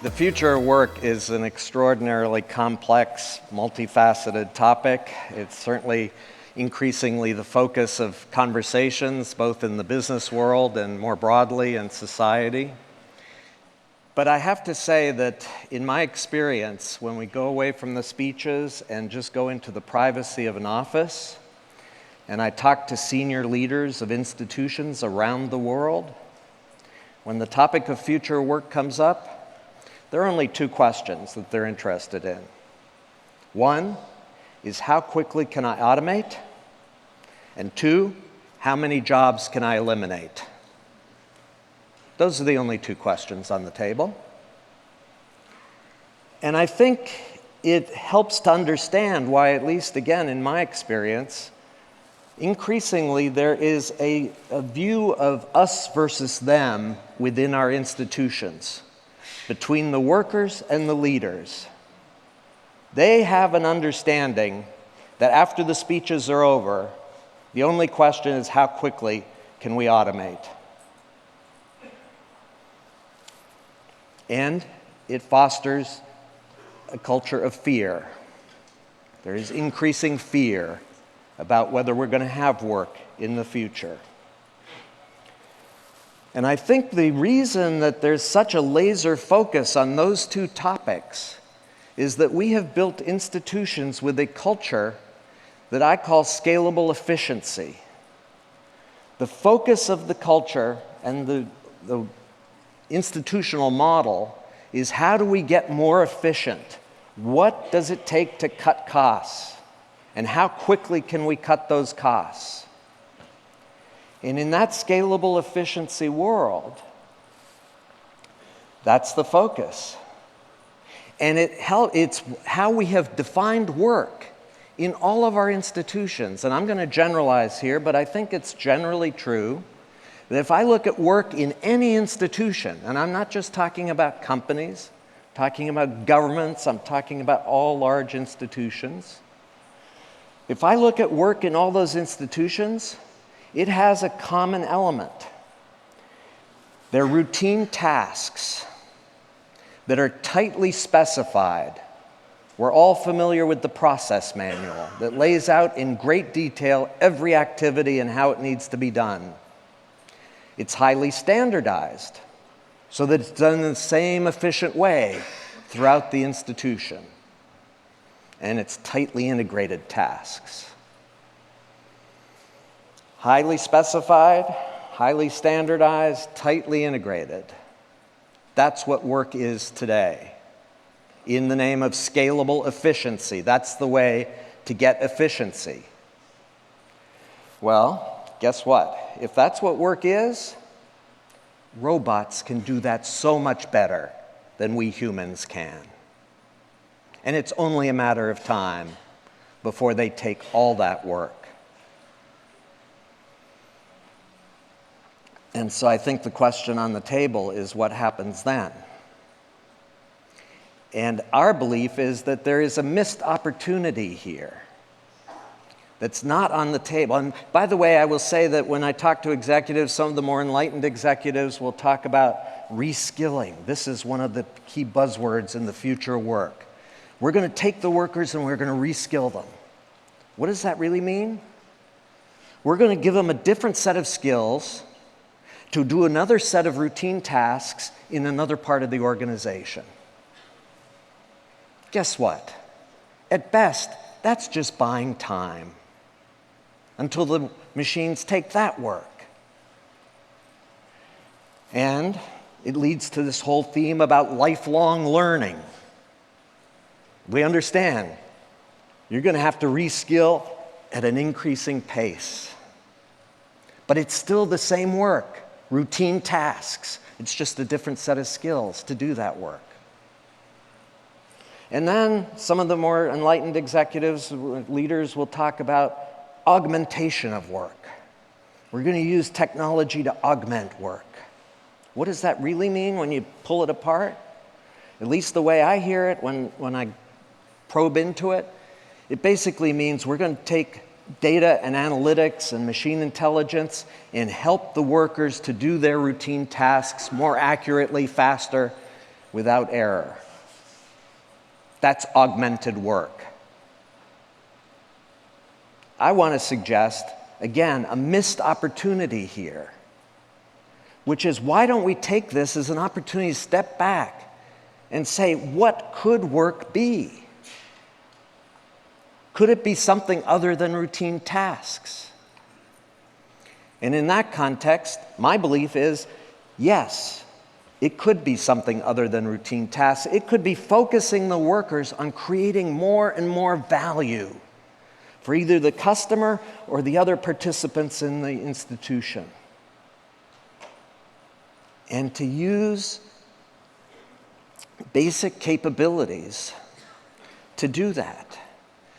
The future of work is an extraordinarily complex, multifaceted topic. It's certainly increasingly the focus of conversations, both in the business world and more broadly in society. But I have to say that in my experience, when we go away from the speeches and just go into the privacy of an office, and I talk to senior leaders of institutions around the world, when the topic of future work comes up, there are only two questions that they're interested in. One is, how quickly can I automate? And two, how many jobs can I eliminate? Those are the only two questions on the table. And I think it helps to understand why, at least again in my experience, increasingly there is a view of us versus them within our institutions, between the workers and the leaders. They have an understanding that after the speeches are over, the only question is, how quickly can we automate? And it fosters a culture of fear. There is increasing fear about whether we're going to have work in the future. And I think the reason that there's such a laser focus on those two topics is that we have built institutions with a culture that I call scalable efficiency. The focus of the culture and the institutional model is, how do we get more efficient? What does it take to cut costs? And how quickly can we cut those costs? And in that scalable efficiency world, that's the focus. And it's how we have defined work in all of our institutions. And I'm going to generalize here, but I think it's generally true that if I look at work in any institution, and I'm not just talking about companies, I'm talking about governments, I'm talking about all large institutions. If I look at work in all those institutions, it has a common element. They're routine tasks that are tightly specified. We're all familiar with the process manual that lays out in great detail every activity and how it needs to be done. It's highly standardized so that it's done in the same efficient way throughout the institution. And it's tightly integrated tasks. Highly specified, highly standardized, tightly integrated. That's what work is today. In the name of scalable efficiency, that's the way to get efficiency. Well, guess what? If that's what work is, robots can do that so much better than we humans can. And it's only a matter of time before they take all that work. And so I think the question on the table is, what happens then? And our belief is that there is a missed opportunity here that's not on the table. And by the way, I will say that when I talk to executives, some of the more enlightened executives will talk about reskilling. This is one of the key buzzwords in the future of work. We're going to take the workers and we're going to reskill them. What does that really mean? We're going to give them a different set of skills to do another set of routine tasks in another part of the organization. Guess what? At best, that's just buying time until the machines take that work. And it leads to this whole theme about lifelong learning. We understand you're going to have to reskill at an increasing pace. But it's still the same work. Routine tasks. It's just a different set of skills to do that work. And then some of the more enlightened executives, leaders will talk about augmentation of work. We're going to use technology to augment work. What does that really mean when you pull it apart? At least the way I hear it when I probe into it, it basically means we're going to take data and analytics and machine intelligence and help the workers to do their routine tasks more accurately, faster, without error. That's augmented work. I want to suggest, again, a missed opportunity here, which is, why don't we take this as an opportunity to step back and say, what could work be? Could it be something other than routine tasks? And in that context, my belief is, yes, it could be something other than routine tasks. It could be focusing the workers on creating more and more value for either the customer or the other participants in the institution. And to use basic capabilities to do that.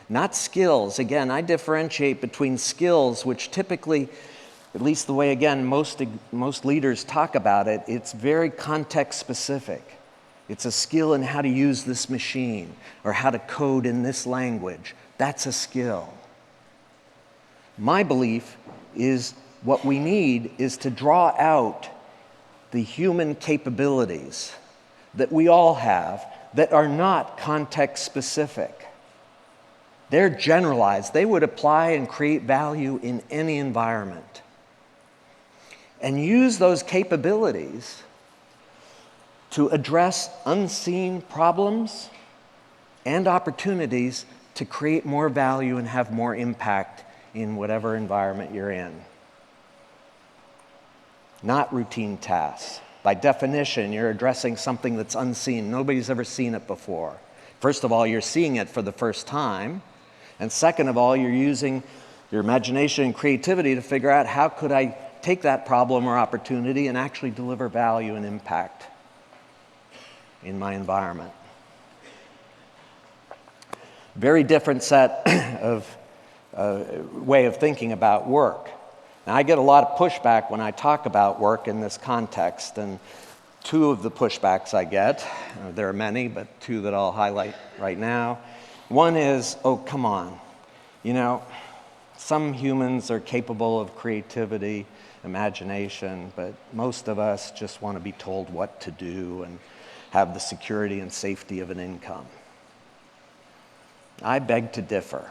Not skills. Again, I differentiate between skills, which typically, at least the way, again, most leaders talk about it, it's very context specific. It's a skill in how to use this machine or how to code in this language. That's a skill. My belief is what we need is to draw out the human capabilities that we all have that are not context specific. They're generalized. They would apply and create value in any environment. And use those capabilities to address unseen problems and opportunities to create more value and have more impact in whatever environment you're in. Not routine tasks. By definition, you're addressing something that's unseen. Nobody's ever seen it before. First of all, you're seeing it for the first time. And second of all, you're using your imagination and creativity to figure out, how could I take that problem or opportunity and actually deliver value and impact in my environment. Very different set of way of thinking about work. Now, I get a lot of pushback when I talk about work in this context, and two of the pushbacks I get, there are many, but two that I'll highlight right now. One is, oh, come on, some humans are capable of creativity, imagination, but most of us just want to be told what to do and have the security and safety of an income. I beg to differ.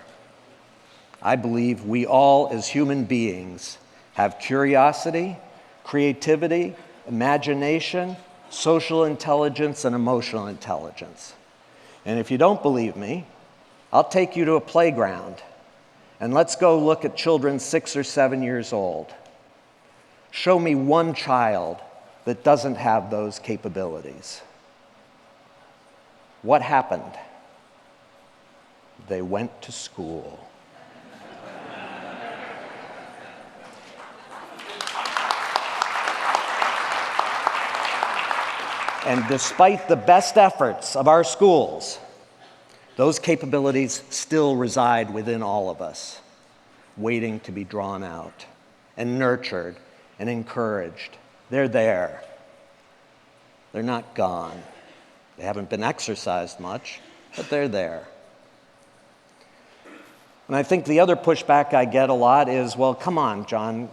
I believe we all, as human beings, have curiosity, creativity, imagination, social intelligence, and emotional intelligence. And if you don't believe me, I'll take you to a playground, and let's go look at children 6 or 7 years old. Show me one child that doesn't have those capabilities. What happened? They went to school. And despite the best efforts of our schools, those capabilities still reside within all of us, waiting to be drawn out and nurtured and encouraged. They're there. They're not gone. They haven't been exercised much, but they're there. And I think the other pushback I get a lot is, well, come on, John,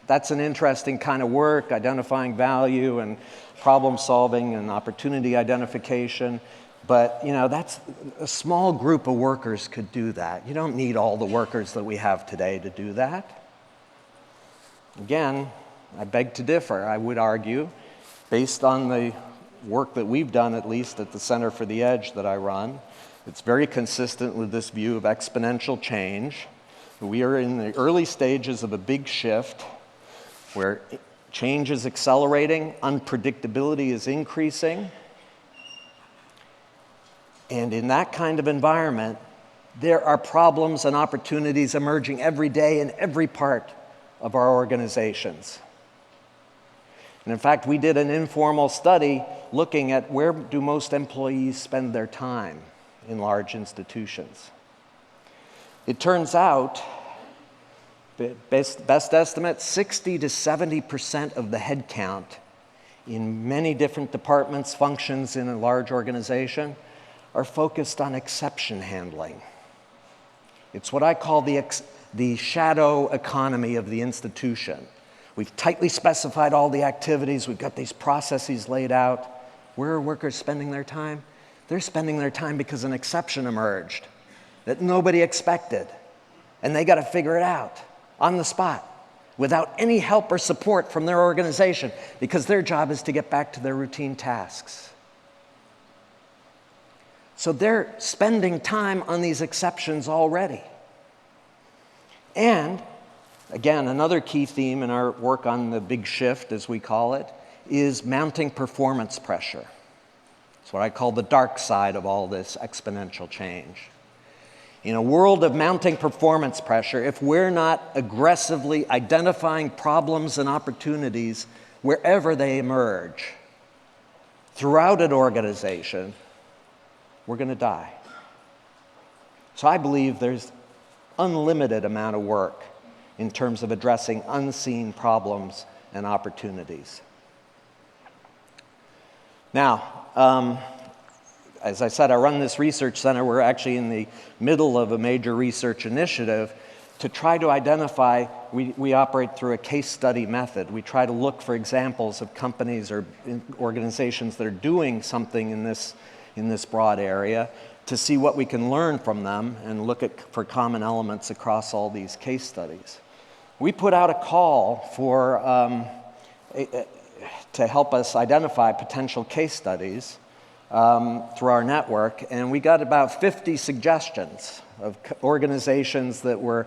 that's an interesting kind of work, identifying value and problem solving and opportunity identification. But, that's a small group of workers could do that. You don't need all the workers that we have today to do that. Again, I beg to differ. I would argue, based on the work that we've done, at least at the Center for the Edge that I run, it's very consistent with this view of exponential change. We are in the early stages of a big shift where change is accelerating, unpredictability is increasing. And in that kind of environment, there are problems and opportunities emerging every day in every part of our organizations. And in fact, we did an informal study looking at where do most employees spend their time in large institutions. It turns out, best estimate, 60 to 70% of the headcount in many different departments, functions in a large organization are focused on exception handling. It's what I call the shadow economy of the institution. We've tightly specified all the activities, we've got these processes laid out, Where are workers spending their time? They're spending their time because an exception emerged that nobody expected, and they got to figure it out on the spot without any help or support from their organization, because their job is to get back to their routine tasks. So they're spending time on these exceptions already. And again, another key theme in our work on the big shift, as we call it, is mounting performance pressure. It's what I call the dark side of all this exponential change. In a world of mounting performance pressure, if we're not aggressively identifying problems and opportunities wherever they emerge throughout an organization, we're going to die. So I believe there's unlimited amount of work in terms of addressing unseen problems and opportunities. Now, as I said, I run this research center. We're actually in the middle of a major research initiative to try to identify, we operate through a case study method. We try to look for examples of companies or organizations that are doing something in this broad area to see what we can learn from them and look for common elements across all these case studies. We put out a call to help us identify potential case studies through our network, and we got about 50 suggestions of organizations that were,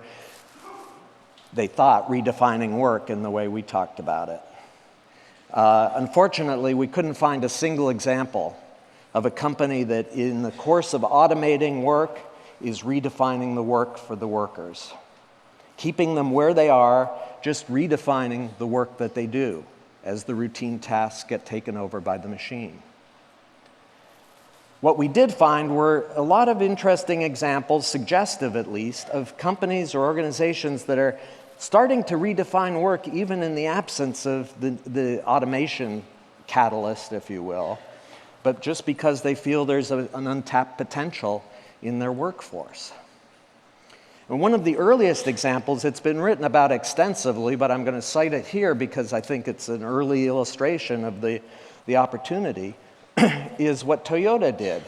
they thought, redefining work in the way we talked about it. Unfortunately, we couldn't find a single example of a company that in the course of automating work is redefining the work for the workers, keeping them where they are, just redefining the work that they do as the routine tasks get taken over by the machine. What we did find were a lot of interesting examples, suggestive at least, of companies or organizations that are starting to redefine work even in the absence of the automation catalyst, if you will, but just because they feel there's an untapped potential in their workforce. And one of the earliest examples, it's been written about extensively, but I'm going to cite it here because I think it's an early illustration of the opportunity, is what Toyota did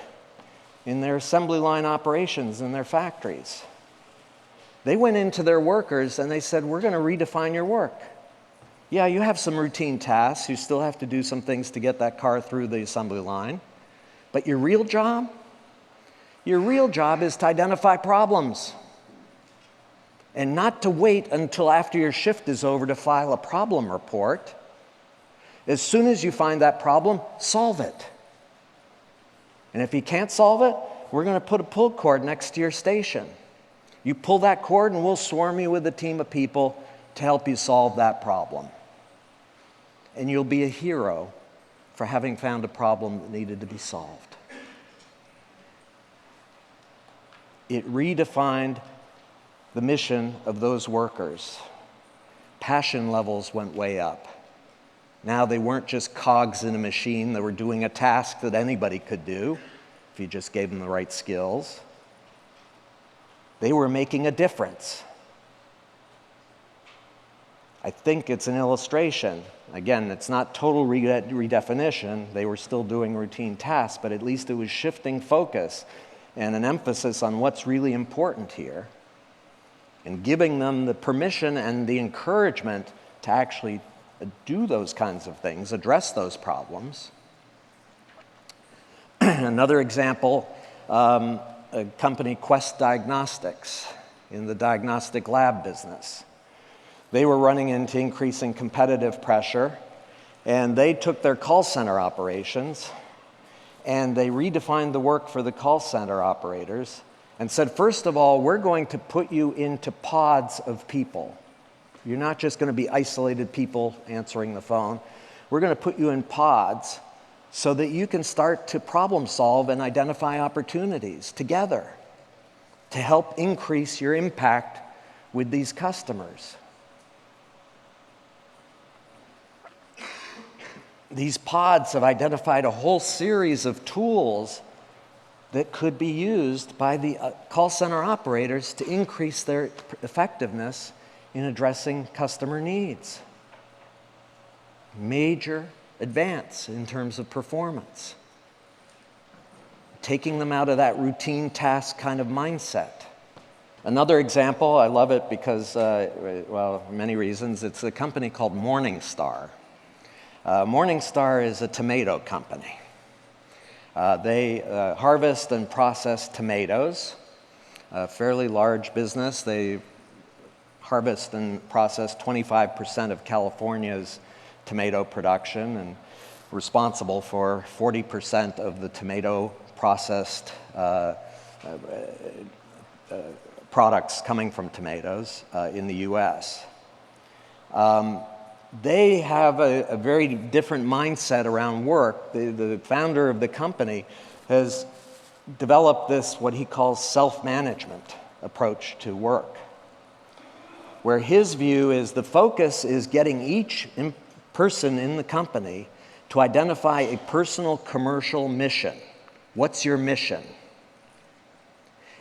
in their assembly line operations in their factories. They went into their workers and they said, we're going to redefine your work. Yeah, you have some routine tasks. You still have to do some things to get that car through the assembly line. But your real job is to identify problems and not to wait until after your shift is over to file a problem report. As soon as you find that problem, solve it. And if you can't solve it, we're going to put a pull cord next to your station. You pull that cord and we'll swarm you with a team of people to help you solve that problem. And you'll be a hero for having found a problem that needed to be solved. It redefined the mission of those workers. Passion levels went way up. Now they weren't just cogs in a machine that were doing a task that anybody could do if you just gave them the right skills. They were making a difference. I think it's an illustration. Again, it's not total redefinition. They were still doing routine tasks, but at least it was shifting focus and an emphasis on what's really important here and giving them the permission and the encouragement to actually do those kinds of things, address those problems. Another example, a company, Quest Diagnostics, in the diagnostic lab business. They were running into increasing competitive pressure, and they took their call center operations and they redefined the work for the call center operators and said, first of all, we're going to put you into pods of people. You're not just going to be isolated people answering the phone. We're going to put you in pods so that you can start to problem solve and identify opportunities together to help increase your impact with these customers. These pods have identified a whole series of tools that could be used by the call center operators to increase their effectiveness in addressing customer needs. Major advance in terms of performance. Taking them out of that routine task kind of mindset. Another example, I love it because, well, for many reasons, it's a company called Morningstar. Morningstar is a tomato company. They harvest and process tomatoes, a fairly large business. They harvest and process 25% of California's tomato production and responsible for 40% of the tomato processed products coming from tomatoes in the US. They have a very different mindset around work. The founder of the company has developed this, what he calls self-management approach to work, where his view is the focus is getting each person in the company to identify a personal commercial mission. What's your mission?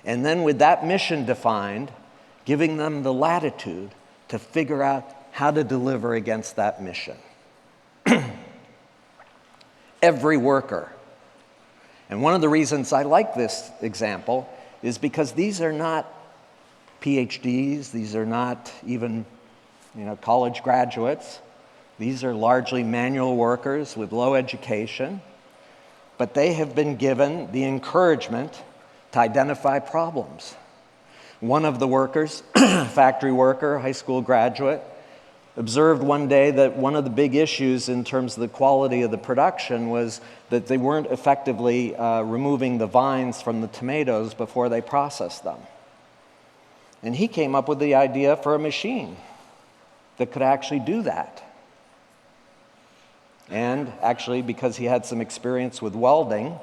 And then with that mission defined, giving them the latitude to figure out how to deliver against that mission. Every worker. And one of the reasons I like this example is because these are not PhDs, these are not even, college graduates. These are largely manual workers with low education, but they have been given the encouragement to identify problems. One of the workers, factory worker, high school graduate, observed one day that one of the big issues in terms of the quality of the production was that they weren't effectively removing the vines from the tomatoes before they processed them. And he came up with the idea for a machine that could actually do that. And actually, because he had some experience with welding,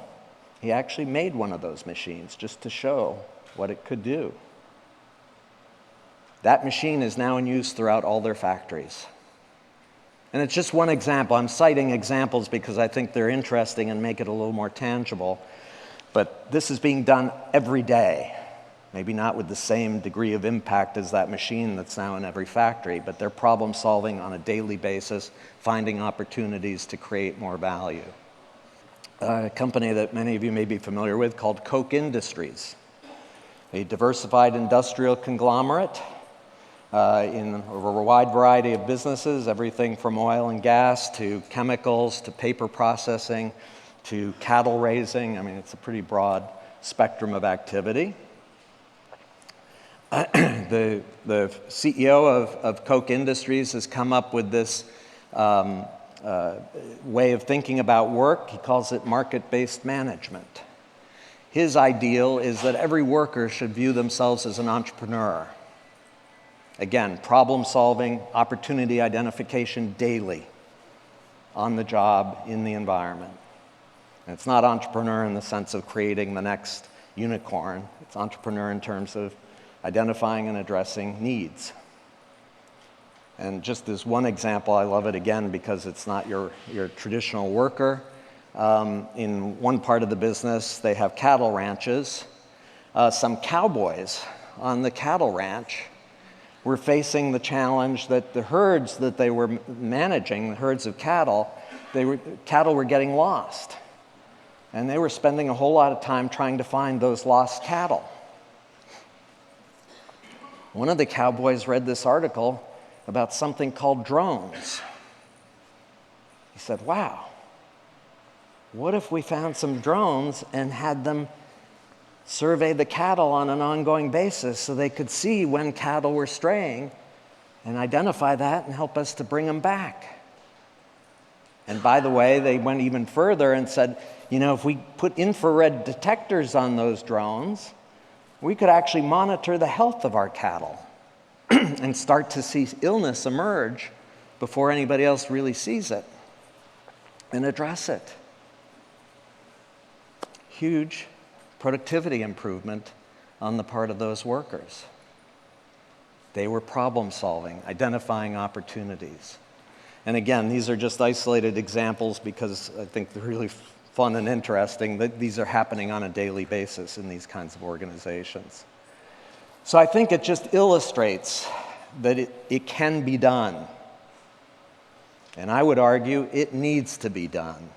he actually made one of those machines just to show what it could do. That machine is now in use throughout all their factories. And it's just one example. I'm citing examples because I think they're interesting and make it a little more tangible. But this is being done every day. Maybe not with the same degree of impact as that machine that's now in every factory, but they're problem solving on a daily basis, finding opportunities to create more value. A company that many of you may be familiar with called Koch Industries, a diversified industrial conglomerate in a wide variety of businesses, everything from oil and gas to chemicals to paper processing to cattle raising. I mean, it's a pretty broad spectrum of activity. The CEO of Koch Industries has come up with this way of thinking about work. He calls it market-based management. His ideal is that every worker should view themselves as an entrepreneur. Again, problem solving, opportunity identification daily on the job, in the environment. And it's not entrepreneur in the sense of creating the next unicorn. It's entrepreneur in terms of identifying and addressing needs. And just as one example, I love it again because it's not your traditional worker. In one part of the business, they have cattle ranches. Some cowboys on the cattle ranch were facing the challenge that the herds that they were managing, the herds of cattle, cattle were getting lost. And they were spending a whole lot of time trying to find those lost cattle. One of the cowboys read this article about something called drones. He said, wow, what if we found some drones and had them survey the cattle on an ongoing basis so they could see when cattle were straying and identify that and help us to bring them back? And by the way, they went even further and said, if we put infrared detectors on those drones, we could actually monitor the health of our cattle and start to see illness emerge before anybody else really sees it and address it. Huge productivity improvement on the part of those workers. They were problem solving, identifying opportunities. And again, these are just isolated examples because I think they're really fun and interesting that these are happening on a daily basis in these kinds of organizations. So I think it just illustrates that it can be done. And I would argue it needs to be done.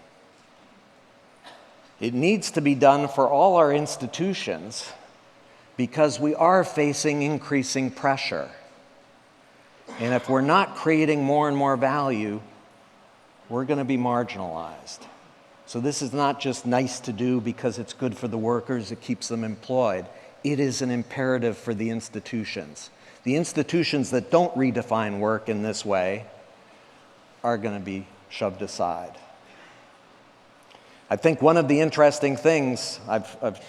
It needs to be done for all our institutions because we are facing increasing pressure. And if we're not creating more and more value, we're going to be marginalized. So this is not just nice to do because it's good for the workers, it keeps them employed. It is an imperative for the institutions. The institutions that don't redefine work in this way are going to be shoved aside. I think one of the interesting things, I've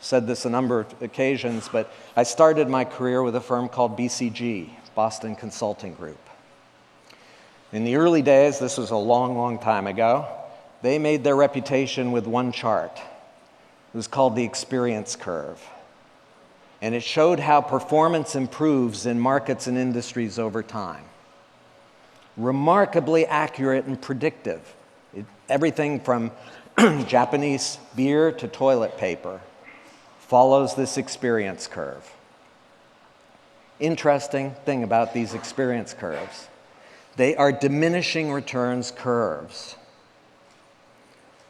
said this a number of occasions, but I started my career with a firm called BCG, Boston Consulting Group. In the early days, this was a long, long time ago, they made their reputation with one chart. It was called the experience curve. And it showed how performance improves in markets and industries over time. Remarkably accurate and predictive. Everything from Japanese beer to toilet paper follows this experience curve. Interesting thing about these experience curves. They are diminishing returns curves.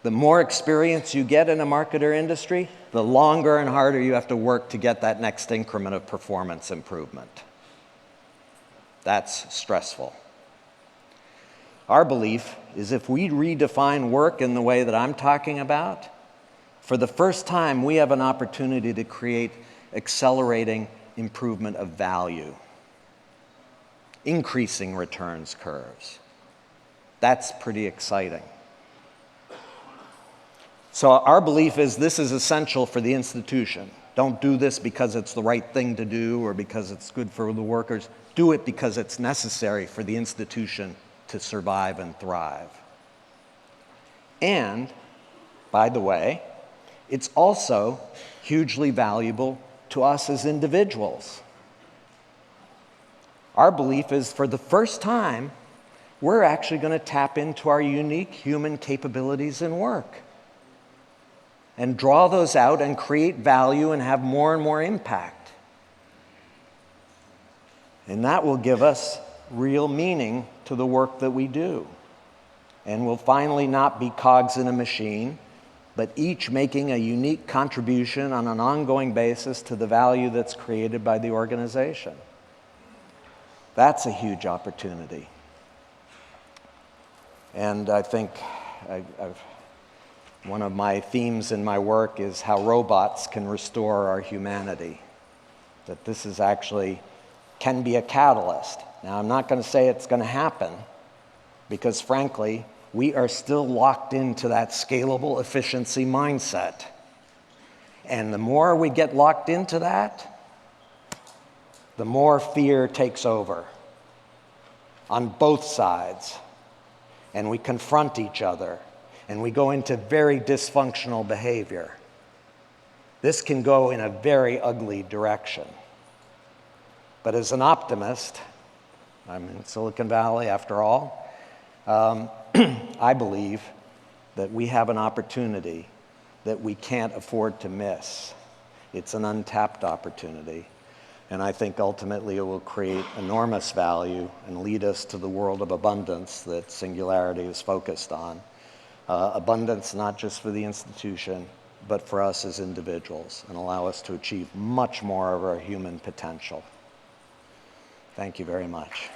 The more experience you get in a market or industry, the longer and harder you have to work to get that next increment of performance improvement. That's stressful. Our belief is if we redefine work in the way that I'm talking about, for the first time we have an opportunity to create accelerating improvement of value, increasing returns curves. That's pretty exciting. So our belief is this is essential for the institution. Don't do this because it's the right thing to do or because it's good for the workers. Do it because it's necessary for the institution to survive and thrive. And, by the way, it's also hugely valuable to us as individuals. Our belief is for the first time, we're actually going to tap into our unique human capabilities in work and draw those out and create value and have more and more impact. And that will give us real meaning to the work that we do. And we'll finally not be cogs in a machine, but each making a unique contribution on an ongoing basis to the value that's created by the organization. That's a huge opportunity. And I think one of my themes in my work is how robots can restore our humanity. That this is actually can be a catalyst. Now, I'm not going to say it's going to happen because, frankly, we are still locked into that scalable efficiency mindset. And the more we get locked into that, the more fear takes over on both sides. And we confront each other, and we go into very dysfunctional behavior. This can go in a very ugly direction. But as an optimist, I'm in Silicon Valley after all, I believe that we have an opportunity that we can't afford to miss. It's an untapped opportunity. And I think ultimately it will create enormous value and lead us to the world of abundance that Singularity is focused on. Abundance not just for the institution, but for us as individuals, and allow us to achieve much more of our human potential. Thank you very much.